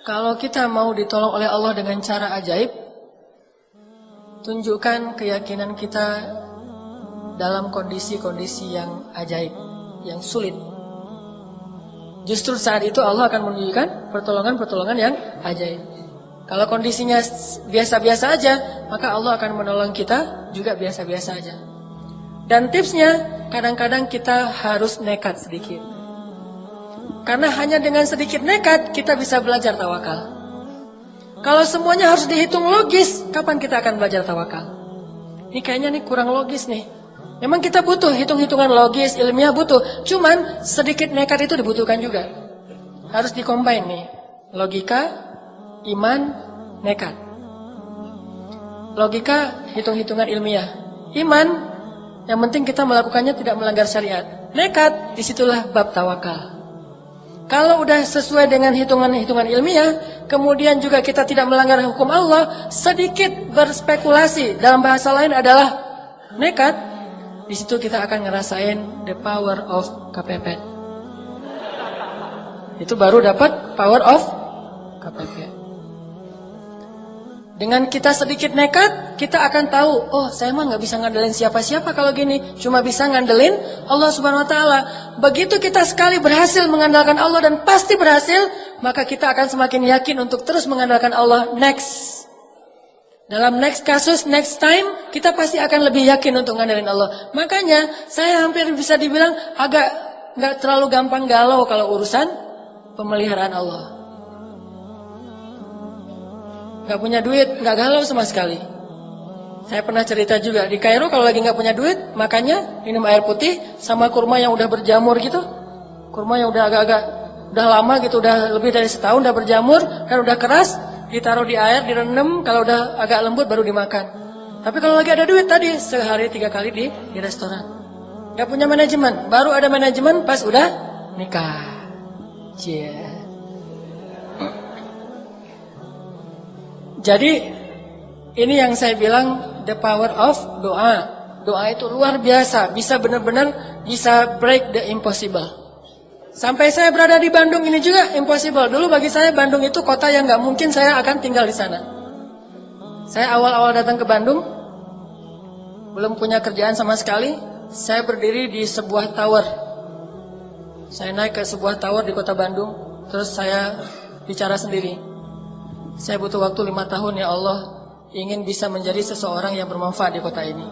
Kalau kita mau ditolong oleh Allah dengan cara ajaib, tunjukkan keyakinan kita dalam kondisi-kondisi yang ajaib, yang sulit. Justru saat itu Allah akan menunjukkan pertolongan-pertolongan yang ajaib. Kalau kondisinya biasa-biasa aja, maka Allah akan menolong kita juga biasa-biasa aja. Dan tipsnya, kadang-kadang kita harus nekat sedikit. Karena hanya dengan sedikit nekat, kita bisa belajar tawakal. Kalau semuanya harus dihitung logis, kapan kita akan belajar tawakal? Ini kayaknya kurang logis nih. Memang kita butuh hitung-hitungan logis, ilmiah butuh. Cuman sedikit nekat itu dibutuhkan juga. Harus dikombin nih. Logika, iman, nekat. Logika, hitung-hitungan ilmiah. Iman, yang penting kita melakukannya tidak melanggar syariat. Nekat, disitulah bab tawakal. Kalau udah sesuai dengan hitungan-hitungan ilmiah, kemudian juga kita tidak melanggar hukum Allah, sedikit berspekulasi, dalam bahasa lain adalah nekat, di situ kita akan ngerasain the power of KPP. Itu baru dapat power of KPP. Dengan kita sedikit nekat, kita akan tahu, oh saya mah nggak bisa ngandelin siapa-siapa kalau gini, cuma bisa ngandelin Allah Subhanahu Wa Taala. Begitu kita sekali berhasil mengandalkan Allah dan pasti berhasil, maka kita akan semakin yakin untuk terus mengandalkan Allah next. Dalam next kasus, next time, kita pasti akan lebih yakin untuk ngandelin Allah. Makanya saya hampir bisa dibilang agak nggak terlalu gampang galau kalau urusan pemeliharaan Allah. Gak punya duit, gak galau sama sekali. Saya pernah cerita juga, di Kairo kalau lagi gak punya duit, makanya minum air putih sama kurma yang udah berjamur gitu. Kurma yang udah agak-agak, udah lama gitu, udah lebih dari setahun udah berjamur, dan udah keras, ditaruh di air, direndam, kalau udah agak lembut baru dimakan. Tapi kalau lagi ada duit tadi, sehari 3 kali di restoran. Gak punya manajemen, baru ada manajemen pas udah nikah. Cie. Jadi ini yang saya bilang the power of doa. Doa itu luar biasa, bisa benar-benar bisa break the impossible. Sampai saya berada di Bandung ini juga impossible. Dulu bagi saya Bandung itu kota yang nggak mungkin saya akan tinggal di sana. Saya awal-awal datang ke Bandung, belum punya kerjaan sama sekali. Saya berdiri di sebuah tower. Saya naik ke sebuah tower di kota Bandung, terus saya bicara sendiri. Saya butuh waktu 5 tahun ya Allah, ingin bisa menjadi seseorang yang bermanfaat di kota ini.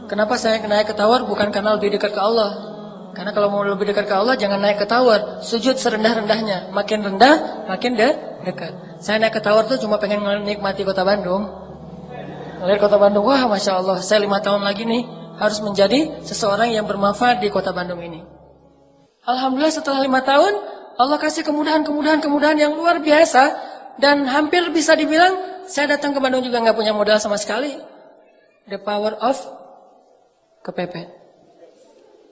Kenapa saya naik ke tower? Bukan karena lebih dekat ke Allah. Karena kalau mau lebih dekat ke Allah, jangan naik ke tower. Sujud serendah-rendahnya. Makin rendah, makin dekat. Saya naik ke tower tuh cuma pengen menikmati kota Bandung. Melihat kota Bandung, wah Masya Allah, saya 5 tahun lagi nih harus menjadi seseorang yang bermanfaat di kota Bandung ini. Alhamdulillah setelah 5 tahun, Allah kasih kemudahan yang luar biasa. Dan hampir bisa dibilang, saya datang ke Bandung juga nggak punya modal sama sekali. The power of KPP.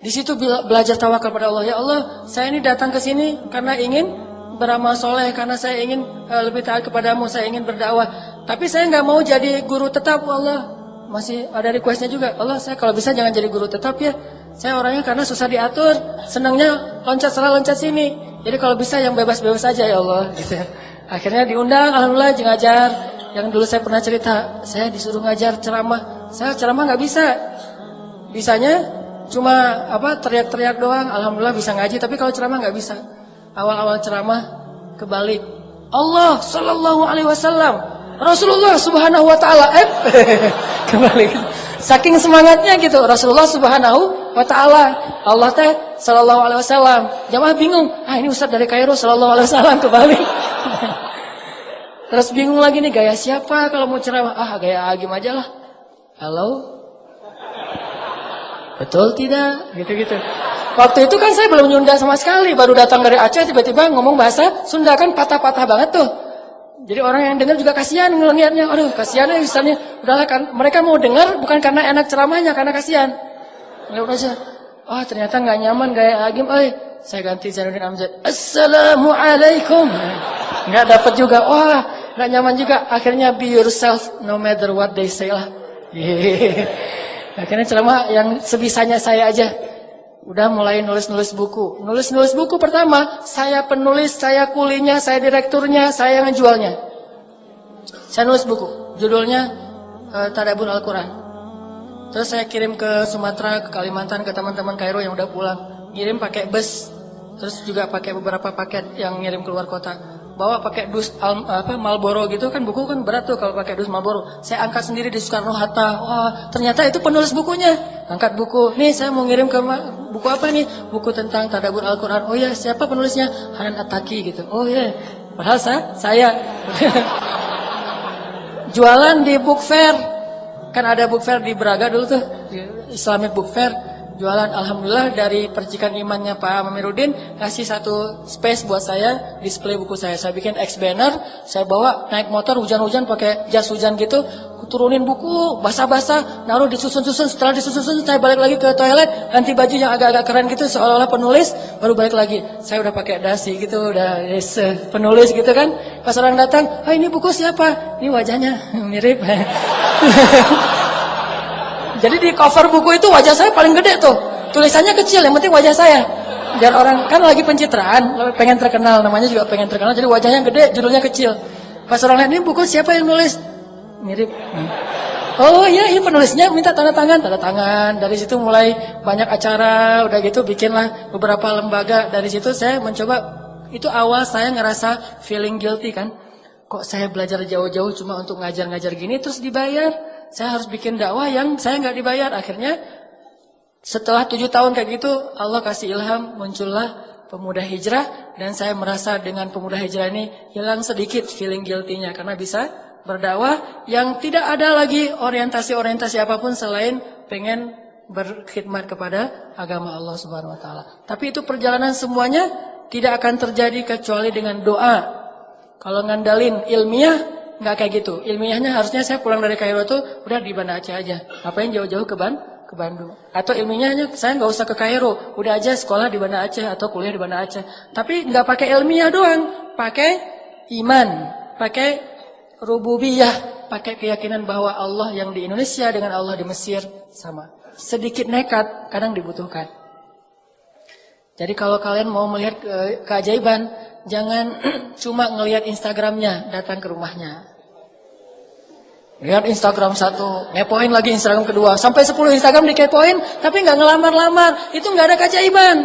Di situ belajar tawakal pada Allah. Ya Allah, saya ini datang ke sini karena ingin beramal soleh, karena saya ingin lebih taat kepadamu, saya ingin berdakwah. Tapi saya nggak mau jadi guru tetap, Allah. Masih ada requestnya juga. Allah, saya kalau bisa jangan jadi guru tetap ya. Saya orangnya karena susah diatur, senangnya loncat sana loncat sini. Jadi kalau bisa yang bebas-bebas aja ya Allah. Gitu. Akhirnya diundang, alhamdulillah ngajar. Yang dulu saya pernah cerita, saya disuruh ngajar ceramah. Saya ceramah nggak bisa. Bisanya cuma teriak-teriak doang. Alhamdulillah bisa ngaji, tapi kalau ceramah nggak bisa. Awal-awal ceramah kebalik. Allah Sallallahu Alaihi Wasallam, Rasulullah Subhanahu Wa Taala. Kebalik. Saking semangatnya gitu, Rasulullah Subhanahu Wa Taala, Allah teh Sallallahu Alaihi Wasallam. Jamaah bingung, ini Ustaz dari Kairo Sallallahu Alaihi Wasallam kebalik. Terus bingung lagi nih, gaya siapa kalau mau ceramah? Gaya Agim aja lah. Halo? Betul tidak? Gitu-gitu. Waktu itu kan saya belum Sunda sama sekali, baru datang dari Aceh, tiba-tiba ngomong bahasa Sunda kan patah-patah banget tuh. Jadi orang yang dengar juga kasihan ngelihatnya. Aduh, kasihan ya misalnya. Udahlah kan, mereka mau dengar bukan karena enak ceramahnya, karena kasihan. Lewat aja. Ternyata nggak nyaman gaya Agim. Saya ganti Zainuddin Amjad. Assalamualaikum. Nggak dapat juga. Nggak nyaman juga. Akhirnya be yourself no matter what they say lah. Akhirnya ceramah yang sebisanya saya aja. Udah mulai nulis-nulis buku. Nulis-nulis buku pertama, saya penulis, saya kulinya, saya direkturnya, saya ngejualnya. Saya nulis buku, judulnya Tadabbur Al-Quran. Terus saya kirim ke Sumatera, ke Kalimantan, ke teman-teman Kairo yang udah pulang. Ngirim pakai bus, terus juga pakai beberapa paket yang ngirim keluar kota. Bawa pakai dus Marlboro gitu kan, buku kan berat tuh kalau pakai dus Marlboro. Saya angkat sendiri di Soekarno-Hatta. Wah, ternyata itu penulis bukunya. Angkat buku. Nih saya mau ngirim ke buku apa nih? Buku tentang Tadabbur Al-Quran. Oh ya, siapa penulisnya? Hanan At-Taki gitu. Oh ya. Padahal saya jualan di book fair. Kan ada book fair di Braga dulu tuh, Islamic book fair. Jualan, alhamdulillah dari percikan imannya Pak Amiruddin ngasih satu space buat saya display buku saya. Saya bikin X banner, saya bawa naik motor hujan-hujan pakai jas hujan gitu, turunin buku basah-basah, naruh disusun-susun. Setelah disusun-susun saya balik lagi ke toilet, ganti baju yang agak-agak keren gitu seolah-olah penulis, baru balik lagi. Saya udah pakai dasi gitu, udah penulis gitu kan. Pas orang datang, "Ah, ini buku siapa?" Ini wajahnya mirip. Jadi di cover buku itu wajah saya paling gede tuh. Tulisannya kecil, yang penting wajah saya. Biar orang kan lagi pencitraan, pengen terkenal, namanya juga pengen terkenal. Jadi wajahnya gede, judulnya kecil. Pas orang lihat, ini buku siapa yang nulis? Mirip. Oh iya, ini penulisnya minta tanda tangan. Dari situ mulai banyak acara, udah gitu bikinlah beberapa lembaga. Dari situ saya mencoba, itu awal saya ngerasa feeling guilty kan. Kok saya belajar jauh-jauh cuma untuk ngajar-ngajar gini terus dibayar? Saya harus bikin dakwah yang saya nggak dibayar. Akhirnya setelah 7 tahun kayak gitu, Allah kasih ilham, muncullah Pemuda Hijrah. Dan saya merasa dengan Pemuda Hijrah ini hilang sedikit feeling guilty-nya. Karena bisa berdakwah yang tidak ada lagi orientasi-orientasi apapun selain pengen berkhidmat kepada agama Allah Subhanahu Wa Taala. Tapi itu perjalanan semuanya tidak akan terjadi kecuali dengan doa. Kalau ngandalin ilmiah, nggak kayak gitu. Ilmiahnya harusnya saya pulang dari Kairo tuh udah di Banda Aceh aja. Ngapain jauh-jauh ke Bandung? Atau ilmiahnya saya nggak usah ke Kairo, udah aja sekolah di Banda Aceh atau kuliah di Banda Aceh. Tapi nggak pakai ilmiah doang, pakai iman, pakai rububiyah, pakai keyakinan bahwa Allah yang di Indonesia dengan Allah di Mesir sama. Sedikit nekat kadang dibutuhkan. Jadi kalau kalian mau melihat keajaiban, jangan cuma ngelihat Instagramnya, datang ke rumahnya. Lihat Instagram 1, ngepoin lagi Instagram kedua, sampai 10 Instagram dikepoin, tapi nggak ngelamar-lamar, itu nggak ada keajaiban.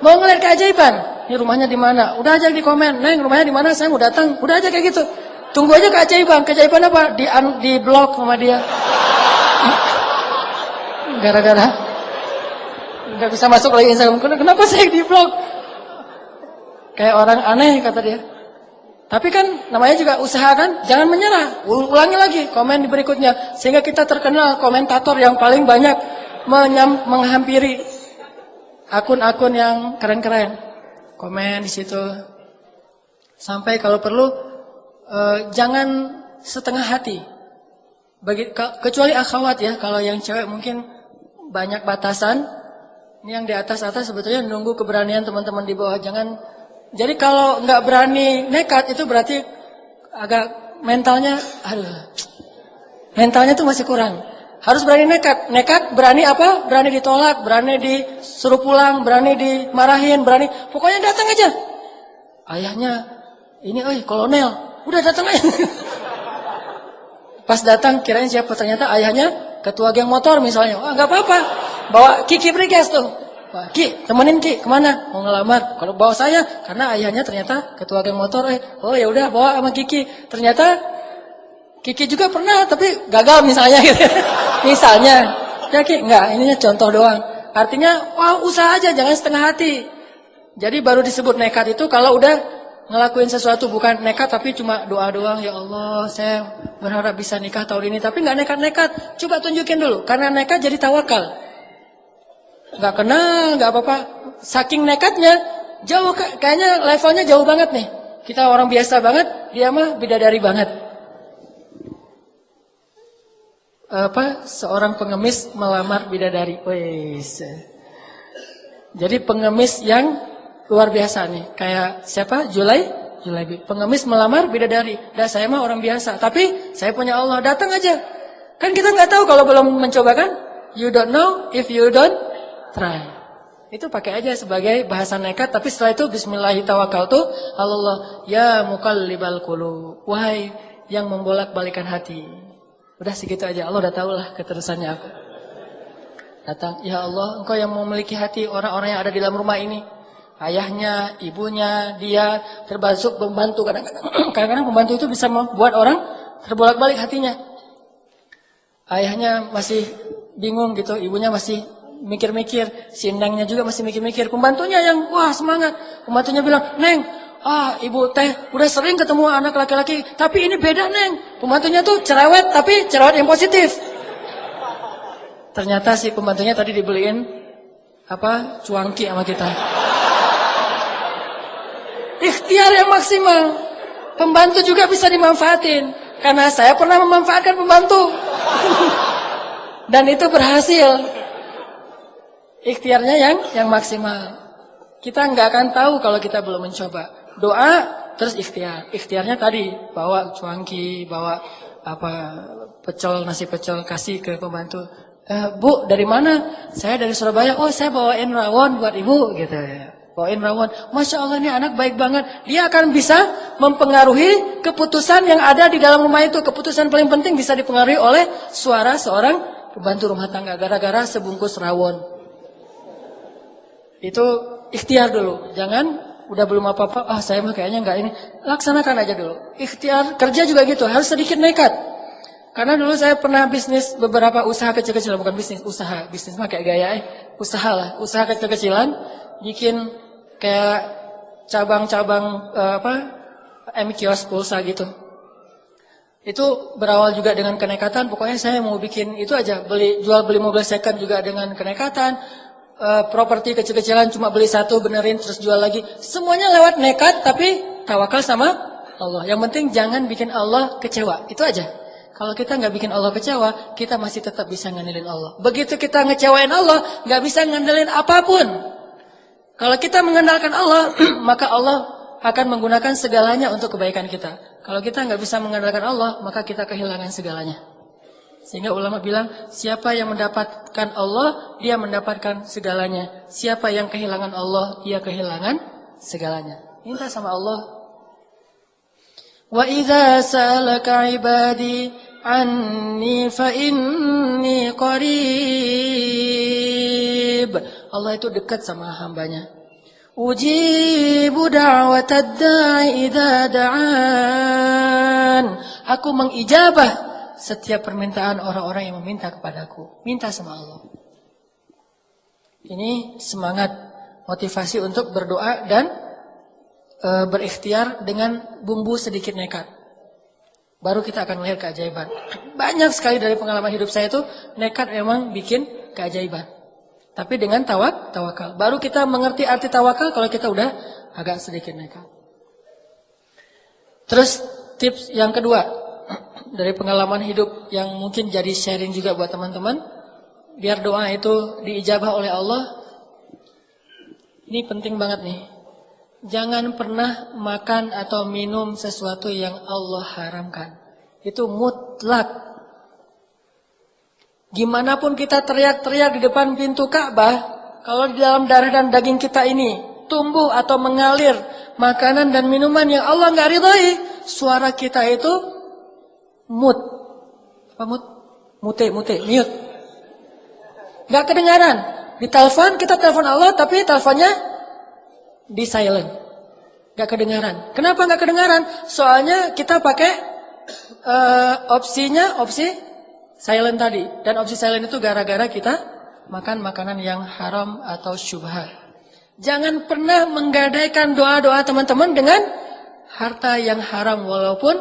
Mau ngelihat keajaiban, ini rumahnya di mana? Udah aja di komen, Neng rumahnya di mana? Saya mau datang, udah aja kayak gitu. Tunggu aja keajaiban, keajaiban apa? Di blok sama dia. Gara-gara nggak bisa masuk lagi Instagram, kenapa saya di blok? Kayak orang aneh kata dia. Tapi kan namanya juga usaha kan, jangan menyerah. Ulangi lagi komen di berikutnya sehingga kita terkenal komentator yang paling banyak menghampiri akun-akun yang keren-keren. Komen di situ. Sampai kalau perlu jangan setengah hati. Kecuali akhwat ya, kalau yang cewek mungkin banyak batasan. Ini yang di atas-atas sebetulnya nunggu keberanian teman-teman di bawah. Jadi kalau nggak berani nekat itu berarti agak mentalnya tuh masih kurang. Harus berani nekat. Nekat berani apa? Berani ditolak, berani disuruh pulang, berani dimarahin, berani. Pokoknya datang aja. Ayahnya ini, kolonel, udah datang aja. Pas datang kirain siapa? Ternyata ayahnya ketua geng motor misalnya. Nggak apa-apa. Bawa Kiki Briges tuh. Wah, Ki, temenin Ki, kemana? Mau ngelamar. Kalau bawa saya, karena ayahnya ternyata ketua geng motor. Oh ya udah, bawa sama Kiki. Ternyata Kiki juga pernah, tapi gagal misalnya. Gitu. Misalnya, ya Ki, enggak, ininya contoh doang. Artinya, usaha aja, jangan setengah hati. Jadi baru disebut nekat itu kalau udah ngelakuin sesuatu, bukan nekat tapi cuma doa doang. Ya Allah, saya berharap bisa nikah tahun ini, tapi nggak nekat-nekat. Coba tunjukin dulu, karena nekat jadi tawakal. Gak kenal, gak apa-apa. Saking nekatnya, jauh kayaknya levelnya jauh banget nih. Kita orang biasa banget, dia mah bidadari banget. Seorang pengemis melamar bidadari. Wes. Jadi pengemis yang luar biasa nih. Kayak siapa? Julaibi. Pengemis melamar bidadari. Saya mah orang biasa, tapi saya punya Allah. Datang aja. Kan kita nggak tahu kalau belum mencoba kan? You don't know if you don't try. Itu pakai aja sebagai bahasa nekat, tapi setelah itu bismillahirrahmanirrahim. Allah ya muqallibal qulub. Wahai yang membolak-balikan hati. Udah segitu aja. Allah udah tahu lah keterusannya apa. Datang, ya Allah, Engkau yang memiliki hati orang-orang yang ada di dalam rumah ini. Ayahnya, ibunya, dia termasuk pembantu. Kadang-kadang pembantu itu bisa membuat orang terbolak-balik hatinya. Ayahnya masih bingung gitu, ibunya masih mikir-mikir, si Nengnya juga masih mikir-mikir. Pembantunya yang wah semangat. Pembantunya bilang, Neng, ibu teh udah sering ketemu anak laki-laki, tapi ini beda Neng. Pembantunya tuh cerewet, tapi cerewet yang positif. Ternyata si pembantunya tadi dibeliin cuangki sama kita. Ikhtiar yang maksimal. Pembantu juga bisa dimanfaatin. Karena saya pernah memanfaatkan pembantu. Dan itu berhasil. Ikhtiarnya yang maksimal. Kita nggak akan tahu kalau kita belum mencoba. Doa terus ikhtiar. Ikhtiarnya tadi bawa cuangki, bawa nasi pecel kasih ke pembantu. Bu, dari mana? Saya dari Surabaya. Oh, saya bawain rawon buat ibu, gitu ya. Bawain rawon. Masya Allah, ini anak baik banget. Dia akan bisa mempengaruhi keputusan yang ada di dalam rumah itu. Keputusan paling penting bisa dipengaruhi oleh suara seorang pembantu rumah tangga. Gara-gara sebungkus rawon. Itu ikhtiar dulu. Jangan udah belum apa-apa. Saya mah kayaknya enggak ini. Laksanakan aja dulu. Ikhtiar kerja juga gitu. Harus sedikit nekat. Karena dulu saya pernah bisnis beberapa usaha kecil-kecilan, bukan bisnis, usaha. Bisnis mah kayak gaya usaha lah. Usaha kecil-kecilan, bikin kayak cabang-cabang kios pulsa gitu. Itu berawal juga dengan kenekatan, pokoknya saya mau bikin itu aja, jual beli mobil second juga dengan kenekatan. Properti kecil-kecilan cuma beli satu, benerin terus jual lagi. Semuanya lewat nekat, tapi tawakal sama Allah. Yang penting jangan bikin Allah kecewa, itu aja. Kalau kita nggak bikin Allah kecewa, kita masih tetap bisa ngandelin Allah. Begitu kita ngecewain Allah, nggak bisa ngandelin apapun. Kalau kita mengandalkan Allah, maka Allah akan menggunakan segalanya untuk kebaikan kita. Kalau kita nggak bisa mengandalkan Allah, maka kita kehilangan segalanya. Sehingga ulama bilang, siapa yang mendapatkan Allah, dia mendapatkan segalanya. Siapa yang kehilangan Allah, dia kehilangan segalanya. Minta sama Allah. Wa idza sa'alaka 'ibadi anni fa inni qarib. Allah itu dekat sama hambanya. Ujibu da'watad da'i idza da'an. Aku mengijabah setiap permintaan orang-orang yang meminta kepadaku. Minta sama Allah. Ini semangat, motivasi untuk berdoa dan berikhtiar dengan bumbu sedikit nekat. Baru kita akan melihat keajaiban. Banyak sekali dari pengalaman hidup saya itu nekat memang bikin keajaiban. Tapi dengan tawakal. Baru kita mengerti arti tawakal kalau kita udah agak sedikit nekat. Terus tips yang kedua dari pengalaman hidup yang mungkin jadi sharing juga buat teman-teman, biar doa itu diijabah oleh Allah. Ini penting banget nih. Jangan pernah makan atau minum sesuatu yang Allah haramkan. Itu mutlak. Gimana pun kita teriak-teriak di depan pintu Ka'bah, kalau di dalam darah dan daging kita ini tumbuh atau mengalir makanan dan minuman yang Allah nggak ridhai, suara kita itu mute. Mute. Nggak kedengaran. Di telepon kita telepon Allah, tapi teleponnya di silent, gak kedengaran. Kenapa gak kedengaran? Soalnya kita pakai opsi silent tadi. Dan opsi silent itu gara-gara kita makan makanan yang haram atau syubhat. Jangan pernah menggadaikan doa-doa teman-teman dengan harta yang haram walaupun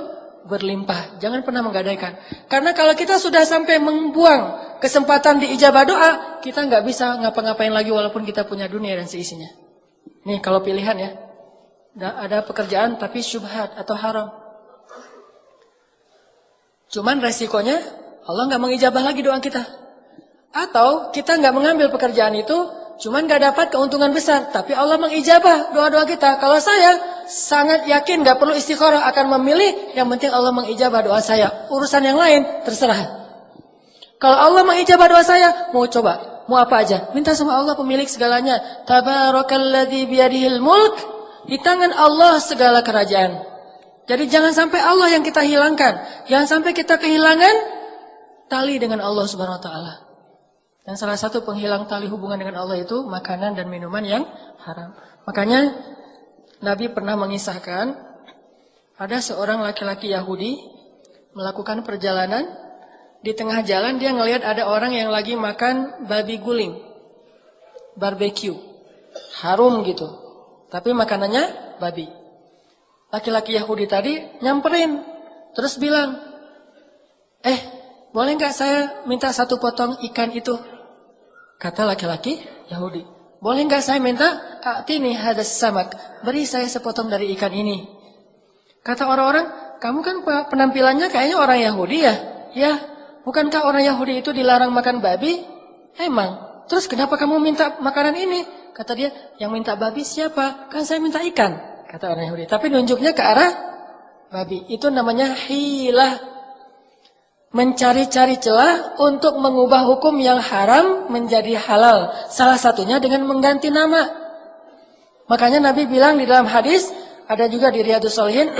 berlimpah. Jangan pernah menggadaikan. Karena kalau kita sudah sampai membuang kesempatan diijabah doa, kita gak bisa ngapa-ngapain lagi walaupun kita punya dunia dan seisinya. Nih kalau pilihan ya, ada pekerjaan tapi syubhat atau haram. Cuman resikonya Allah nggak mengijabah lagi doa kita. Atau kita nggak mengambil pekerjaan itu, cuman nggak dapat keuntungan besar, tapi Allah mengijabah doa-doa kita. Kalau saya sangat yakin nggak perlu istikharah, akan memilih yang penting Allah mengijabah doa saya. Urusan yang lain terserah. Kalau Allah mengijabah doa saya, mau coba Mau apa aja? Minta sama Allah pemilik segalanya. Tabarakalladzi biyadihil mulk. Di tangan Allah segala kerajaan. Jadi jangan sampai Allah yang kita hilangkan. Jangan sampai kita kehilangan tali dengan Allah Subhanahu wa taala. Dan salah satu penghilang tali hubungan dengan Allah itu makanan dan minuman yang haram. Makanya Nabi pernah mengisahkan ada seorang laki-laki Yahudi melakukan perjalanan, di tengah jalan dia ngelihat ada orang yang lagi makan babi guling, barbecue, harum gitu, tapi makanannya babi. Laki-laki Yahudi tadi nyamperin, terus bilang, boleh nggak saya minta satu potong ikan itu? Kata laki-laki Yahudi, boleh nggak saya minta? A'tini hadas samak, beri saya sepotong dari ikan ini. Kata orang-orang, kamu kan penampilannya kayaknya orang Yahudi ya? Ya, bukankah orang Yahudi itu dilarang makan babi? Emang. Terus kenapa kamu minta makanan ini? Kata dia, yang minta babi siapa? Kan saya minta ikan, kata orang Yahudi. Tapi nunjuknya ke arah babi. Itu namanya hilah. Mencari-cari celah untuk mengubah hukum yang haram menjadi halal. Salah satunya dengan mengganti nama. Makanya Nabi bilang di dalam hadis, ada juga di Riyadhus Shalihin,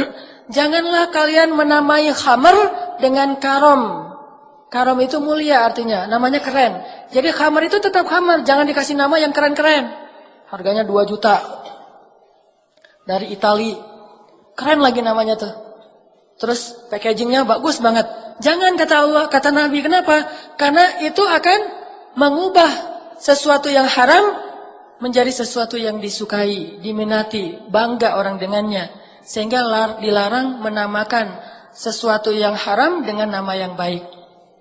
janganlah kalian menamai khamr dengan karom. Karom itu mulia artinya, namanya keren. Jadi khamr itu tetap khamr, jangan dikasih nama yang keren-keren. Harganya 2 juta. Dari Itali. Keren lagi namanya tuh. Terus packagingnya bagus banget. Jangan, kata Allah, kata Nabi. Kenapa? Karena itu akan mengubah sesuatu yang haram menjadi sesuatu yang disukai, diminati, bangga orang dengannya. Sehingga dilarang menamakan sesuatu yang haram dengan nama yang baik.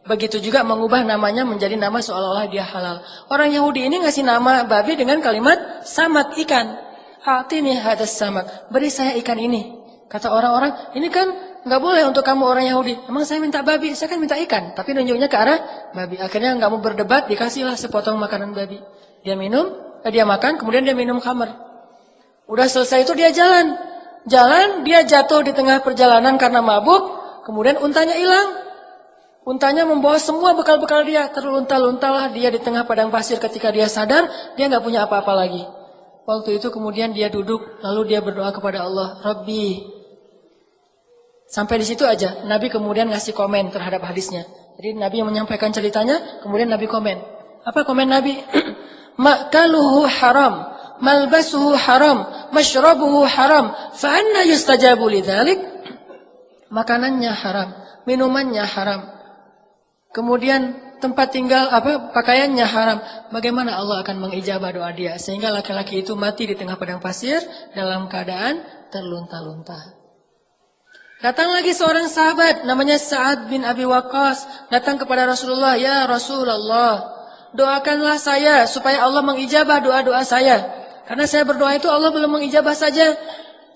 Begitu juga mengubah namanya menjadi nama seolah-olah dia halal. Orang Yahudi ini ngasih nama babi dengan kalimat samak, ikan. A'tini hadas samak, beri saya ikan ini. Kata orang-orang, ini kan nggak boleh untuk kamu orang Yahudi. Emang saya minta babi, saya kan minta ikan. Tapi nunjuknya ke arah babi. Akhirnya nggak mau berdebat, dikasihlah sepotong makanan babi. Dia minum, dia makan, kemudian dia minum khamr. Udah selesai itu dia jalan. Jalan, dia jatuh di tengah perjalanan karena mabuk. Kemudian untanya hilang. Untanya membawa semua bekal-bekal dia. Terlunta-luntalah dia di tengah padang pasir. Ketika dia sadar, dia nggak punya apa-apa lagi. Waktu itu kemudian dia duduk, lalu dia berdoa kepada Allah, Rabbi. Sampai di situ aja, Nabi kemudian ngasih komen terhadap hadisnya. Jadi Nabi yang menyampaikan ceritanya, kemudian Nabi komen. Apa komen Nabi? Ma'kaluhu haram, malbasuhu haram, mashrabuhu haram, fa anna yustajabu lidzalik? Makanannya haram, minumannya haram. Kemudian tempat tinggal pakaiannya haram. Bagaimana Allah akan mengijabah doa dia? Sehingga laki-laki itu mati di tengah padang pasir dalam keadaan terlunta-lunta. Datang lagi seorang sahabat namanya Sa'ad bin Abi Waqqas, datang kepada Rasulullah, "Ya Rasulullah, doakanlah saya supaya Allah mengijabah doa-doa saya. Karena saya berdoa itu Allah belum mengijabah saja.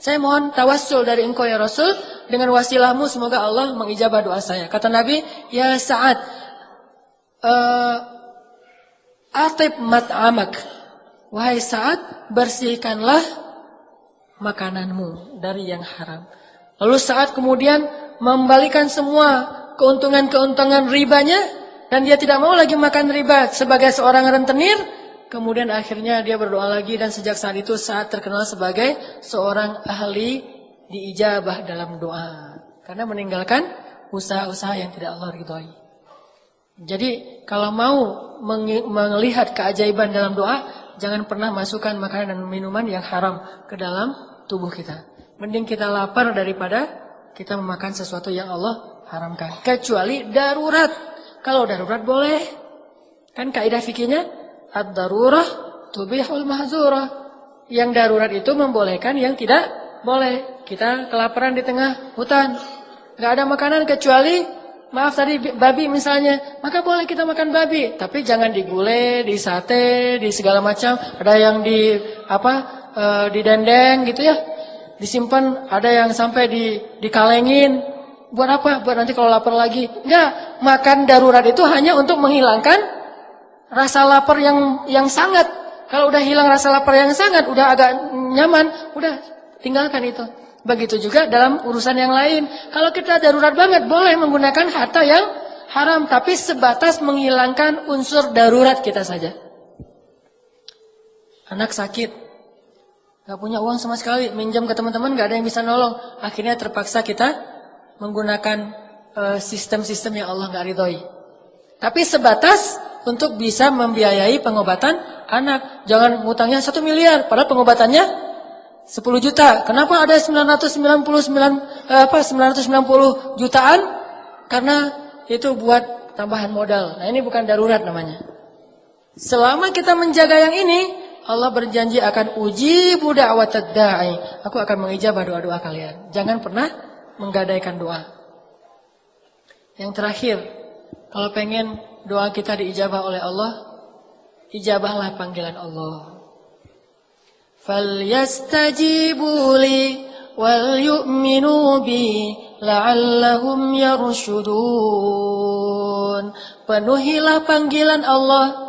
Saya mohon tawassul dari engkau ya Rasul, dengan wasilahmu semoga Allah mengijabah doa saya." Kata Nabi, "Ya Sa'ad, atib mat'amak." Wahai Sa'ad, bersihkanlah makananmu dari yang haram. Lalu Sa'ad kemudian membalikan semua keuntungan-keuntungan ribanya, dan dia tidak mau lagi makan riba sebagai seorang rentenir. Kemudian akhirnya dia berdoa lagi, dan sejak saat itu Sa'ad terkenal sebagai seorang ahli diijabah dalam doa. Karena meninggalkan usaha-usaha yang tidak Allah ridhoi. Jadi kalau mau melihat keajaiban dalam doa, jangan pernah masukkan makanan dan minuman yang haram ke dalam tubuh kita. Mending kita lapar daripada kita memakan sesuatu yang Allah haramkan. Kecuali darurat. Kalau darurat boleh. Kan kaidah fikihnya, ad-darurah tubihul mahzurah. Yang darurat itu membolehkan yang tidak boleh. Kita kelaparan di tengah hutan. Gak ada makanan kecuali, maaf tadi babi misalnya. Maka boleh kita makan babi. Tapi jangan digulai, di sate, di segala macam. Ada yang di dendeng gitu ya. Disimpan, ada yang sampai dikalengin. Buat apa? Buat nanti kalau lapar lagi. Enggak, makan darurat itu hanya untuk menghilangkan rasa lapar yang sangat. Kalau udah hilang rasa lapar yang sangat, udah agak nyaman, udah tinggalkan itu. Begitu juga dalam urusan yang lain. Kalau kita darurat banget, boleh menggunakan harta yang haram, tapi sebatas menghilangkan unsur darurat kita saja. Anak sakit, gak punya uang sama sekali, minjam ke teman-teman gak ada yang bisa nolong. Akhirnya terpaksa kita menggunakan sistem-sistem yang Allah gak ridhoi. Tapi sebatas untuk bisa membiayai pengobatan anak. Jangan ngutangnya 1 miliar, padahal pengobatannya 10 juta. Kenapa ada 990 jutaan? Karena itu buat tambahan modal. Nah ini bukan darurat namanya. Selama kita menjaga yang ini, Allah berjanji akan uji da'watad da'i. Aku akan mengijabah doa-doa kalian. Jangan pernah menggadaikan doa. Yang terakhir, kalau pengen doa kita diijabah oleh Allah, ijabahlah panggilan Allah. Falyastajibu li wal yu'minu bi la'allahum yarshudun. Penuhilah panggilan Allah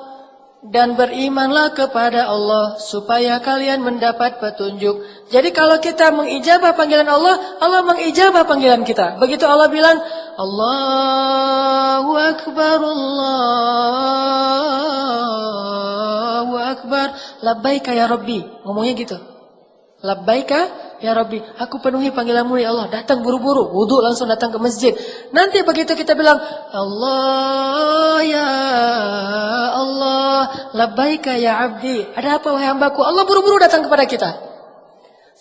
dan berimanlah kepada Allah supaya kalian mendapat petunjuk. Jadi kalau kita mengijabah panggilan Allah, Allah mengijabah panggilan kita. Begitu Allah bilang, Allahu Akbar, Allahu Akbar, labbaika ya Rabbi. Ngomongnya gitu. Labbaika ya Rabbi, aku penuhi panggilanmu ya Allah. Datang buru-buru, wudu langsung datang ke masjid. Nanti begitu kita bilang, Allah ya Allah, labbaika ya abdi. Ada apa wahai hambaku? Allah buru-buru datang kepada kita.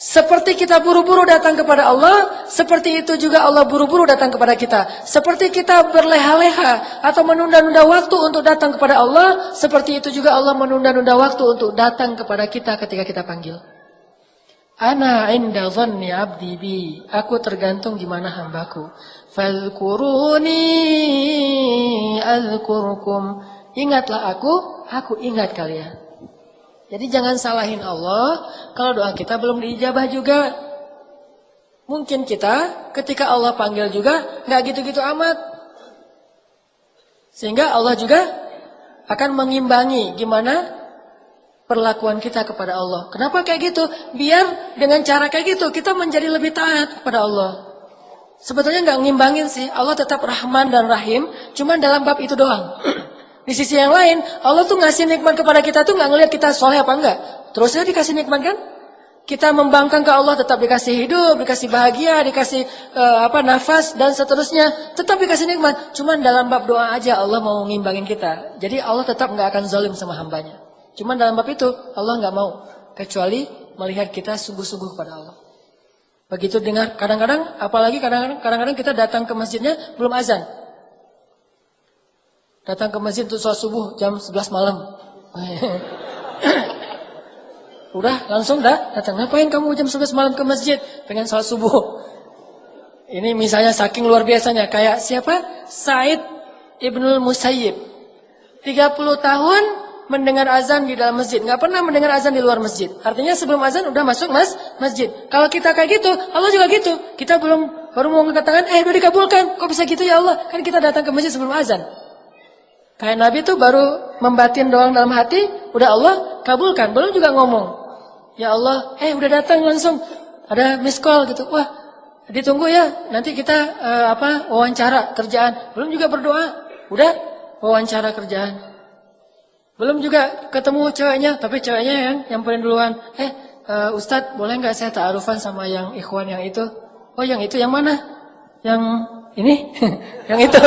Seperti kita buru-buru datang kepada Allah, seperti itu juga Allah buru-buru datang kepada kita. Seperti kita berleha-leha atau menunda-nunda waktu untuk datang kepada Allah, seperti itu juga Allah menunda-nunda waktu untuk datang kepada kita ketika kita panggil. Ana inda dhanni abdi bi. Aku tergantung di mana hambaku. Falkuruni azkurkum. Ingatlah aku ingat kalian. Jadi jangan salahin Allah kalau doa kita belum diijabah juga. Mungkin kita ketika Allah panggil juga nggak gitu-gitu amat. Sehingga Allah juga akan mengimbangi gimana perlakuan kita kepada Allah. Kenapa kayak gitu? Biar dengan cara kayak gitu kita menjadi lebih taat kepada Allah. Sebetulnya nggak ngimbangin sih. Allah tetap Rahman dan Rahim, cuman dalam bab itu doang. Di sisi yang lain, Allah tuh ngasih nikmat kepada kita tuh nggak ngelihat kita soleh apa enggak. Terus aja dikasih nikmat kan? Kita membangkang ke Allah tetap dikasih hidup, dikasih bahagia, dikasih nafas dan seterusnya, tetap dikasih nikmat. Cuman dalam bab doa aja Allah mau ngimbangin kita. Jadi Allah tetap nggak akan zalim sama hambanya. Cuman dalam bab itu Allah nggak mau, kecuali melihat kita sungguh-sungguh kepada Allah. Begitu dengar, kadang-kadang, apalagi kadang-kadang kita datang ke masjidnya belum azan. Datang ke masjid untuk sholat subuh jam 11 malam. Udah langsung datang. Ngapain kamu jam 11 malam ke masjid? Pengen sholat subuh. Ini misalnya saking luar biasanya. Kayak siapa? Sa'id Ibnul Musayyib. 30 tahun mendengar azan di dalam masjid. Nggak pernah mendengar azan di luar masjid. Artinya sebelum azan udah masuk masjid. Kalau kita kayak gitu, Allah juga gitu. Kita baru mau angkat tangan, udah dikabulkan. Kok bisa gitu ya Allah? Kan kita datang ke masjid sebelum azan. Kayak Nabi tuh baru membatin doang dalam hati, udah Allah kabulkan. Belum juga ngomong. Ya Allah, udah datang langsung. Ada miss call gitu. Wah, ditunggu ya. Nanti kita wawancara kerjaan. Belum juga berdoa. Udah wawancara kerjaan. Belum juga ketemu ceweknya, tapi ceweknya yang nyamperin duluan. Ustadz, boleh nggak saya ta'arufan sama yang ikhwan yang itu? Oh, yang itu yang mana? Yang ini? Yang itu.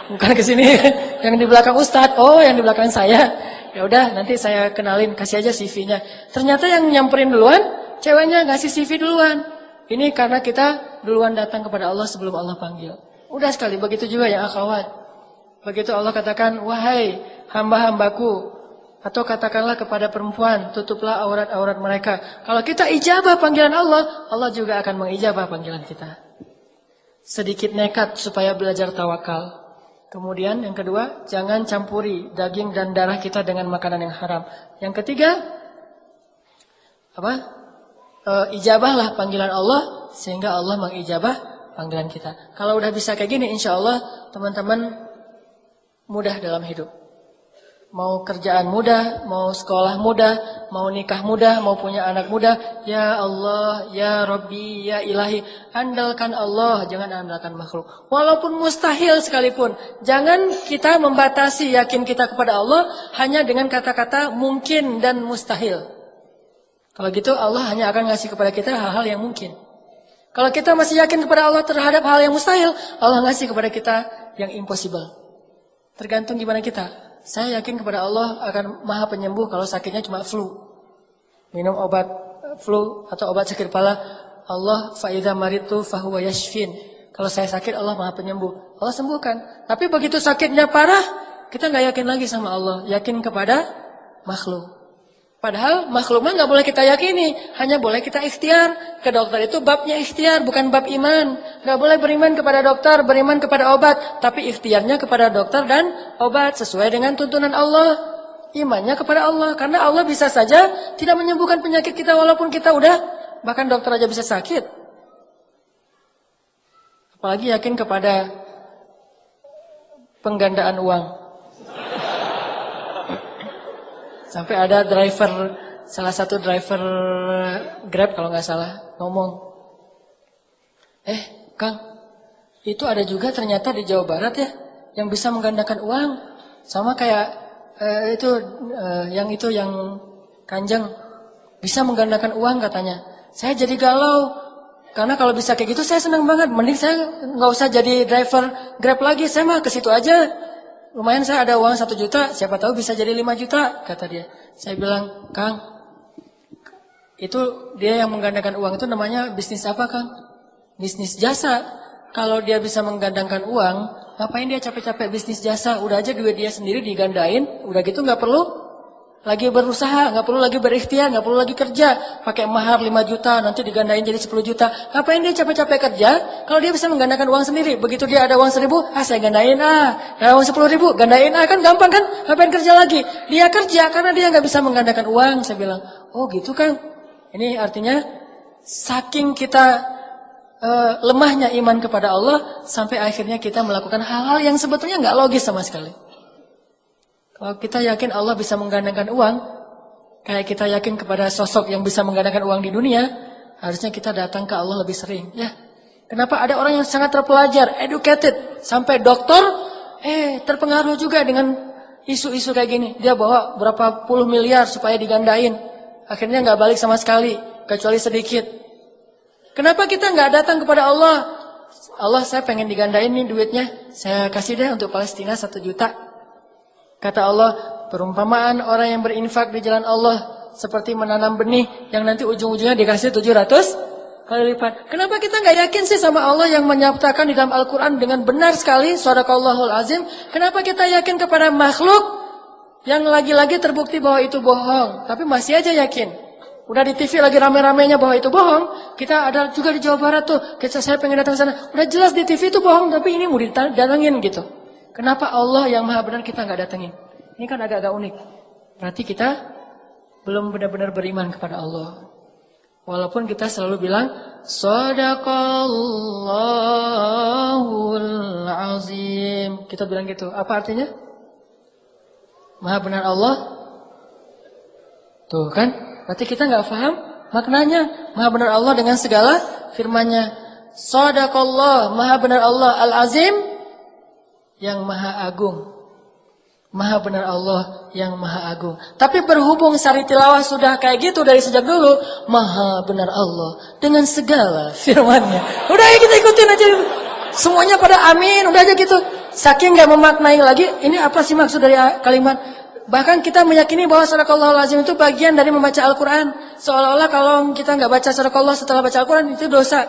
Bukan ke sini, yang di belakang Ustadz. Oh, yang di belakang saya. Ya udah, nanti saya kenalin, kasih aja CV-nya. Ternyata yang nyamperin duluan, ceweknya ngasih CV duluan. Ini karena kita duluan datang kepada Allah sebelum Allah panggil. Udah sekali, begitu juga ya akhwat. Begitu Allah katakan, wahai hamba-hambaku, atau katakanlah kepada perempuan, tutuplah aurat-aurat mereka. Kalau kita ijabah panggilan Allah, Allah juga akan mengijabah panggilan kita. Sedikit nekat supaya belajar tawakal. Kemudian yang kedua, jangan campuri daging dan darah kita dengan makanan yang haram. Yang ketiga, ijabahlah panggilan Allah sehingga Allah mengijabah panggilan kita. Kalau udah bisa kayak gini, insya Allah teman-teman mudah dalam hidup. Mau kerjaan mudah, mau sekolah mudah, mau nikah mudah, mau punya anak mudah. Ya Allah, ya Rabbi, ya Ilahi. Andalkan Allah, jangan andalkan makhluk. Walaupun mustahil sekalipun. Jangan kita membatasi yakin kita kepada Allah hanya dengan kata-kata mungkin dan mustahil. Kalau gitu Allah hanya akan ngasih kepada kita hal-hal yang mungkin. Kalau kita masih yakin kepada Allah terhadap hal yang mustahil, Allah ngasih kepada kita yang impossible. Tergantung gimana kita. Saya yakin kepada Allah akan maha penyembuh kalau sakitnya cuma flu. Minum obat flu atau obat sakit kepala. Allah fa'idha maritu fahuwa yashfin. Kalau saya sakit Allah maha penyembuh. Allah sembuhkan. Tapi begitu sakitnya parah, kita nggak yakin lagi sama Allah. Yakin kepada makhluk. Padahal makhluk mah nggak boleh kita yakini. Hanya boleh kita ikhtiar. Ke dokter itu babnya ikhtiar, bukan bab iman. Nggak boleh beriman kepada dokter, beriman kepada obat. Tapi ikhtiarnya kepada dokter dan obat. Sesuai dengan tuntunan Allah. Imannya kepada Allah. Karena Allah bisa saja tidak menyembuhkan penyakit kita walaupun kita udah. Bahkan dokter aja bisa sakit. Apalagi yakin kepada penggandaan uang. Sampai ada driver, salah satu driver Grab kalau nggak salah, ngomong. Kang, itu ada juga ternyata di Jawa Barat ya, yang bisa menggandakan uang. Sama kayak yang Kanjeng, bisa menggandakan uang katanya. Saya jadi galau, karena kalau bisa kayak gitu saya senang banget. Mending saya nggak usah jadi driver Grab lagi, saya mah ke situ aja. Lumayan saya ada uang 1 juta, siapa tahu bisa jadi 5 juta, kata dia. Saya bilang, Kang, itu dia yang menggandakan uang itu namanya bisnis apa, Kang? Bisnis jasa. Kalau dia bisa menggandangkan uang, ngapain dia capek-capek bisnis jasa? Udah aja duit dia sendiri digandain, udah gitu nggak perlu lagi berusaha, nggak perlu lagi berikhtiar, nggak perlu lagi kerja, pakai mahar 5 juta, nanti digandain jadi 10 juta. Ngapain dia capek-capek kerja? Kalau dia bisa menggandakan uang sendiri, begitu dia ada uang 1.000, saya gandain ada uang 10.000, gandain kan gampang kan? Ngapain kerja lagi? Dia kerja karena dia nggak bisa menggandakan uang. Saya bilang, oh gitu Kang. Ini artinya saking kita lemahnya iman kepada Allah sampai akhirnya kita melakukan hal-hal yang sebetulnya nggak logis sama sekali. Kalau kita yakin Allah bisa menggandakan uang, kayak kita yakin kepada sosok yang bisa menggandakan uang di dunia, harusnya kita datang ke Allah lebih sering. Ya, kenapa ada orang yang sangat terpelajar, educated, sampai doktor, terpengaruh juga dengan isu-isu kayak gini. Dia bawa berapa puluh miliar supaya digandain, akhirnya nggak balik sama sekali, kecuali sedikit. Kenapa kita nggak datang kepada Allah? Allah, saya pengen digandain nih duitnya, saya kasih deh untuk Palestina 1 juta. Kata Allah, perumpamaan orang yang berinfak di jalan Allah seperti menanam benih yang nanti ujung-ujungnya dikasih 700 kali lipat. Kenapa kita nggak yakin sih sama Allah yang menyatakan di dalam Al-Quran dengan benar sekali, Shadaqallahul Azim? Kenapa kita yakin kepada makhluk yang lagi-lagi terbukti bahwa itu bohong, tapi masih aja yakin? Udah di TV lagi rame-ramenya bahwa itu bohong. Kita ada juga di Jawa Barat tuh, saya pengen datang ke sana. Udah jelas di TV itu bohong, tapi ini mau didatangin gitu. Kenapa Allah yang maha benar kita nggak datengin? Ini kan agak-agak unik. Berarti kita belum benar-benar beriman kepada Allah. Walaupun kita selalu bilang, Shadaqallahul Azim. Kita bilang gitu. Apa artinya? Maha benar Allah. Tuh kan? Berarti kita nggak paham maknanya. Maha benar Allah dengan segala firman-Nya. Shadaqallah, maha benar Allah. Al-Azim, yang maha agung. Maha benar Allah yang maha agung. Tapi berhubung Sari Tilawah sudah kayak gitu dari sejak dulu, maha benar Allah dengan segala firman-Nya. Udah ya kita ikutin aja. Semuanya pada amin, udah aja gitu. Saking gak memaknai lagi, ini apa sih maksud dari kalimat? Bahkan kita meyakini bahwa Shadaqallahul Azim itu bagian dari membaca Al-Quran. Seolah-olah kalau kita gak baca Shadaqallah setelah baca Al-Quran itu dosa.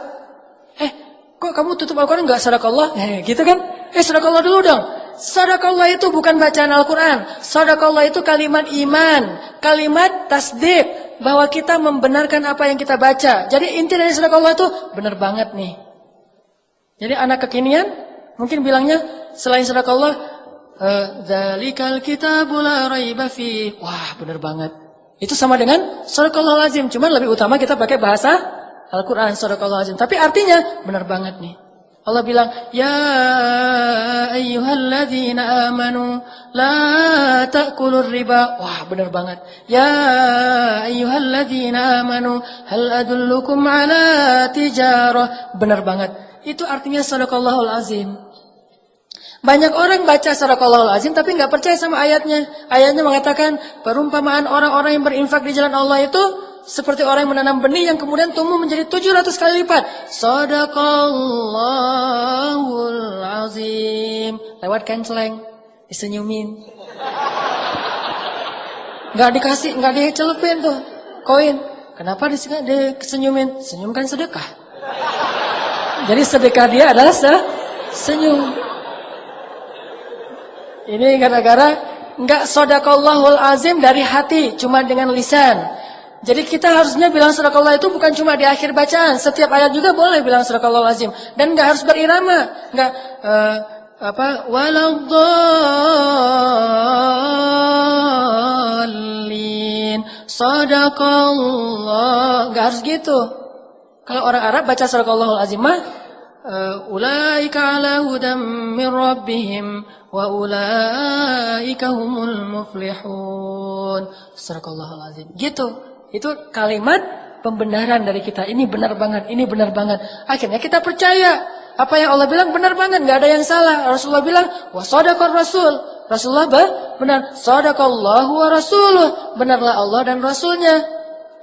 Kok kamu tutup Al-Quran gak Shadaqallah? Gitu kan? Shadaqallah dulu dong. Shadaqallah itu bukan bacaan Al-Quran. Shadaqallah itu kalimat iman, kalimat tasdik, bahwa kita membenarkan apa yang kita baca. Jadi inti dari Shadaqallah itu benar banget nih. Jadi anak kekinian mungkin bilangnya selain Shadaqallah, dzalikal kitabul la raiba fi. Wah, benar banget. Itu sama dengan Shadaqallahul Azim, cuman lebih utama kita pakai bahasa Al-Quran, Shadaqallahul Azim. Tapi artinya benar banget nih. Allah bilang, ya ayyuhalladzina amanu la ta'kulur riba. Wah, benar banget. Ya ayyuhalladzina amanu hal adullukum ala tijarah. Benar banget. Itu artinya sadaqallahul azim. Banyak orang baca sadaqallahul azim tapi nggak percaya sama ayatnya. Ayatnya mengatakan perumpamaan orang-orang yang berinfak di jalan Allah itu seperti orang yang menanam benih yang kemudian tumbuh menjadi 700 kali lipat. Sadaqallahul azim. Lewat kenceleng, disenyumin. Nggak dikasih, nggak dicelupin tuh koin. Kenapa disenyumin? Senyum kan sedekah. Jadi sedekah dia adalah senyum. Ini gara-gara enggak sadaqallahul azim dari hati, cuma dengan lisan. Jadi kita harusnya bilang sadaqallah itu bukan cuma di akhir bacaan, setiap ayat juga boleh bilang sadaqallahul azim dan enggak harus berirama, enggak waladdallin sadaqallah, enggak harus gitu. Kalau orang Arab baca sadaqallahul azim mah ulaika ala hudam min rabbihim wa ulaika humul muflihun. Sadaqallahul azim. Gitu. Itu kalimat pembenaran dari kita. Ini benar banget, ini benar banget. Akhirnya kita percaya apa yang Allah bilang benar banget, enggak ada yang salah. Rasulullah bilang, "Wa sadaqar rasul." Rasulullah benar, sadaqallahu wa rasuluh. Benarlah Allah dan Rasulnya.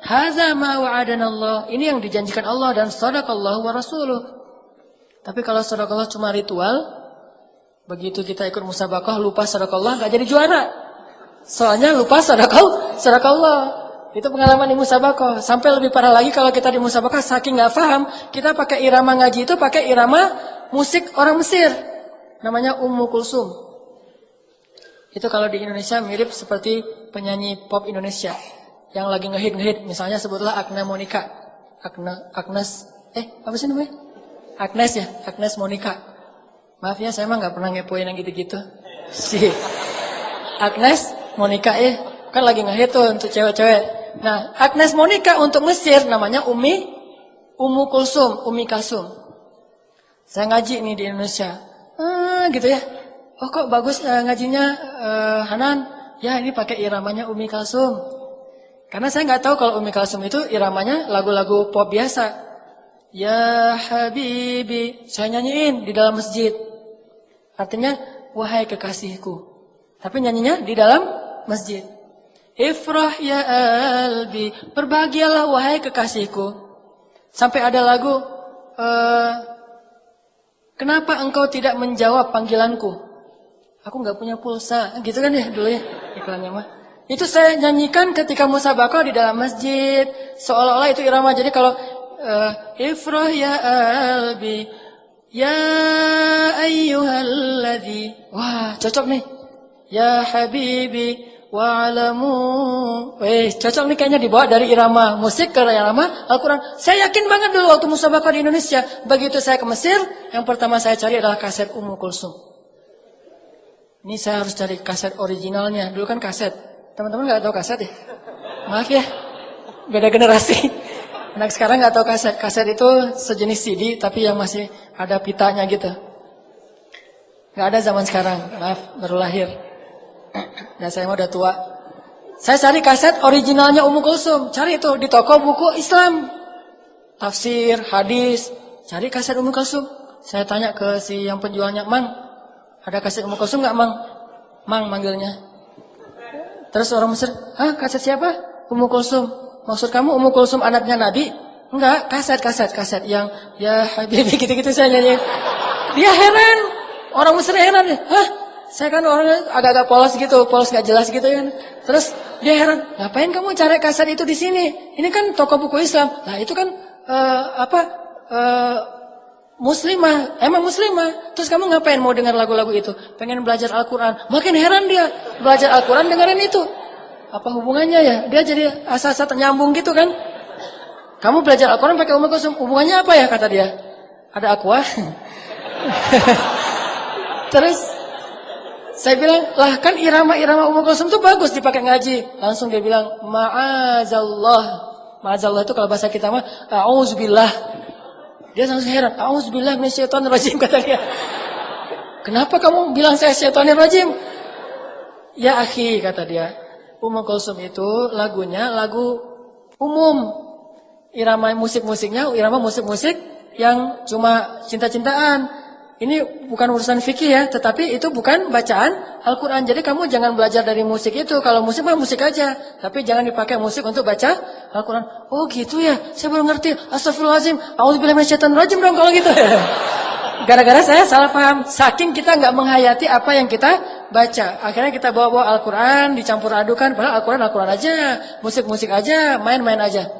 Hadza ma wa'adana Allah. Ini yang dijanjikan Allah dan sadaqallahu wa rasuluh. Tapi kalau sadaqallah cuma ritual, begitu kita ikut musabaqah lupa sadaqallah enggak jadi juara. Soalnya lupa sadaqallah. Itu pengalaman di musabaqah. Sampai lebih parah lagi kalau kita di musabaqah saking enggak paham, kita pakai irama ngaji itu pakai irama musik orang Mesir. Namanya Ummu Kulsum. Itu kalau di Indonesia mirip seperti penyanyi pop Indonesia yang lagi ngehit, misalnya sebutlah Agnes Monica. Agnes apa sih namanya? Agnes ya, Agnes Monica. Maaf ya, saya mah nggak pernah ngepoin yang gitu-gitu. Si Agnes Monica kan lagi ngehit tuh untuk cewek-cewek. Nah, Agnes Monica untuk Mesir namanya Ummu Kulsum, Umi Kalsum. Saya ngaji nih di Indonesia. Gitu ya. Oh kok bagus ngajinya Hanan? Ya ini pakai iramanya Umi Kalsum. Karena saya nggak tahu kalau Umi Kalsum itu iramanya lagu-lagu pop biasa. Ya Habibi, saya nyanyiin di dalam masjid. Artinya, wahai kekasihku. Tapi nyanyinya di dalam masjid. Ifrah ya albi, berbahagialah wahai kekasihku. Sampai ada lagu, kenapa engkau tidak menjawab panggilanku? Aku nggak punya pulsa, gitu kan ya dulu ya iklannya mah. Itu saya nyanyikan ketika musabaqah di dalam masjid, seolah-olah itu irama. Jadi kalau Ifrah ya albi ya ayyuhalladzi. Wah, cocok nih. Ya habibi wa alamu. Cocok nih kayaknya dibawa dari irama musik ke irama Al-Qur'an. Saya yakin banget dulu waktu musabaqah di Indonesia, begitu saya ke Mesir, yang pertama saya cari adalah kaset Ummu Kulsum. Ini saya harus cari kaset originalnya. Dulu kan kaset. Teman-teman enggak tahu kaset ya? Maaf ya. Beda generasi. Anak sekarang nggak tahu kaset. Kaset itu sejenis CD tapi yang masih ada pitanya gitu. Nggak ada zaman sekarang. Maaf, baru lahir. Dan saya udah tua. Saya cari kaset originalnya Ummu Kulsum. Cari itu di toko buku Islam. Tafsir, hadis. Cari kaset Ummu Kulsum. Saya tanya ke si yang penjualnya, "Mang, ada kaset Ummu Kulsum nggak, Mang?" Mang manggilnya. Terus orang Mesir, "Hah, kaset siapa?" Ummu Kulsum. Maksud kamu Ummu Kulsum anaknya Nabi? Enggak, kaset yang ya Habibi gitu-gitu saya nyanyi. Dia heran. Orang Mesir heran. Hah? Saya kan orangnya agak-agak polos gitu, polos gak jelas gitu kan. Terus dia heran, ngapain kamu cari kaset itu di sini? Ini kan toko buku Islam. Nah, itu kan muslimah, emang muslimah. Terus kamu ngapain mau dengar lagu-lagu itu? Pengen belajar Al-Qur'an. Makin heran dia, belajar Al-Qur'an dengerin itu. Apa hubungannya ya? Dia jadi asa-asa nyambung gitu kan. Kamu belajar Al-Quran pakai Ummu Kulsum, hubungannya apa ya kata dia? Ada aqua. Terus saya bilang, lah kan irama-irama Ummu Kulsum itu bagus dipakai ngaji. Langsung dia bilang, ma'azallah. Ma'azallah itu kalau bahasa kita mah, a'udzubillah. Dia langsung heran. Auzubillahi minasyaitonirrajim, kata dia. Kenapa kamu bilang saya syaitonirrajim? Ya akhi, kata dia. Ummu Kulsum itu lagunya lagu umum. Irama musik-musiknya, irama musik-musik yang cuma cinta-cintaan. Ini bukan urusan fikih ya, tetapi itu bukan bacaan Al-Quran. Jadi kamu jangan belajar dari musik itu. Kalau musik mah musik aja. Tapi jangan dipakai musik untuk baca Al-Quran. Oh gitu ya, saya baru ngerti. Astagfirullahaladzim, a'udzubillahi minasyaitonirrajim dong kalau gitu. Gara-gara saya salah paham. Saking kita nggak menghayati apa yang kita baca. Akhirnya kita bawa-bawa Al-Quran, dicampur adukan. Padahal Al-Quran, Al-Quran aja. Musik-musik aja, main-main aja.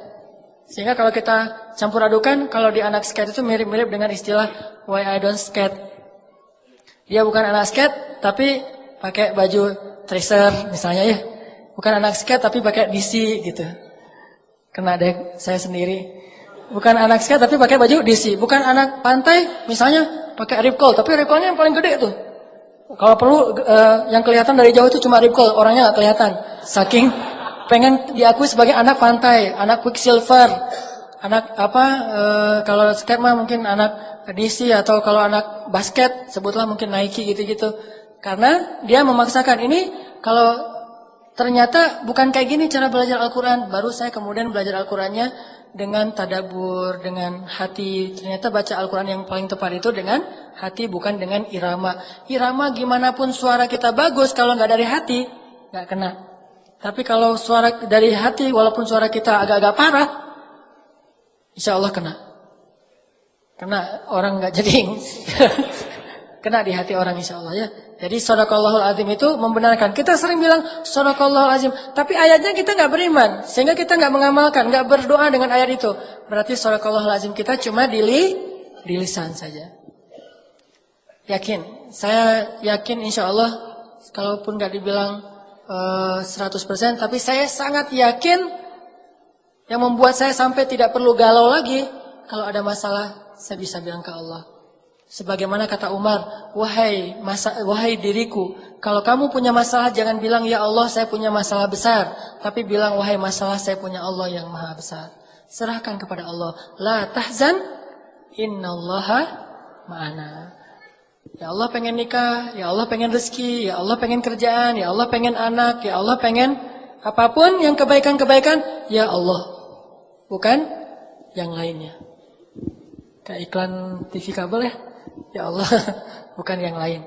Sehingga kalau kita campur adukan, kalau di anak skate itu mirip-mirip dengan istilah why I don't skate. Dia bukan anak skate, tapi pakai baju tracer misalnya ya. Bukan anak skate, tapi pakai DC gitu. Kena deh saya sendiri. Bukan anak skate, tapi pakai baju DC. Bukan anak pantai, misalnya pakai rip curl, tapi rip curlnya yang paling gede tuh. Kalau perlu yang kelihatan dari jauh itu cuma rip curl, orangnya nggak kelihatan. Saking pengen diakui sebagai anak pantai, anak Quicksilver, anak apa? Kalau skate mah mungkin anak DC, atau kalau anak basket sebutlah mungkin Nike gitu-gitu. Karena dia memaksakan ini. Kalau ternyata bukan kayak gini cara belajar Al-Quran, baru saya kemudian belajar Al-Qurannya dengan tadabbur, dengan hati. Ternyata baca Al-Quran yang paling tepat itu dengan hati, bukan dengan irama. Irama gimana pun suara kita bagus, kalau nggak dari hati nggak kena. Tapi kalau suara dari hati, walaupun suara kita agak-agak parah, insya Allah kena. Karena orang nggak jadi kena di hati orang insya Allah ya. Jadi shadaqallahul azim itu membenarkan. Kita sering bilang shadaqallahul azim, tapi ayatnya kita nggak beriman, sehingga kita nggak mengamalkan, nggak berdoa dengan ayat itu. Berarti shadaqallahul azim kita cuma di lisan saja. Yakin, saya yakin insya Allah, kalaupun nggak dibilang 100%, tapi saya sangat yakin yang membuat saya sampai tidak perlu galau lagi. Kalau ada masalah, saya bisa bilang ke Allah. Sebagaimana kata Umar, wahai diriku, kalau kamu punya masalah jangan bilang ya Allah saya punya masalah besar, tapi bilang wahai masalah saya punya Allah yang maha besar. Serahkan kepada Allah. La tahzan, innallaha ma'ana. Ya Allah pengen nikah, ya Allah pengen rezeki, ya Allah pengen kerjaan, ya Allah pengen anak, ya Allah pengen apapun yang kebaikan-kebaikan, ya Allah. Bukan yang lainnya. Kayak iklan TV kabel ya. Ya Allah, bukan yang lain.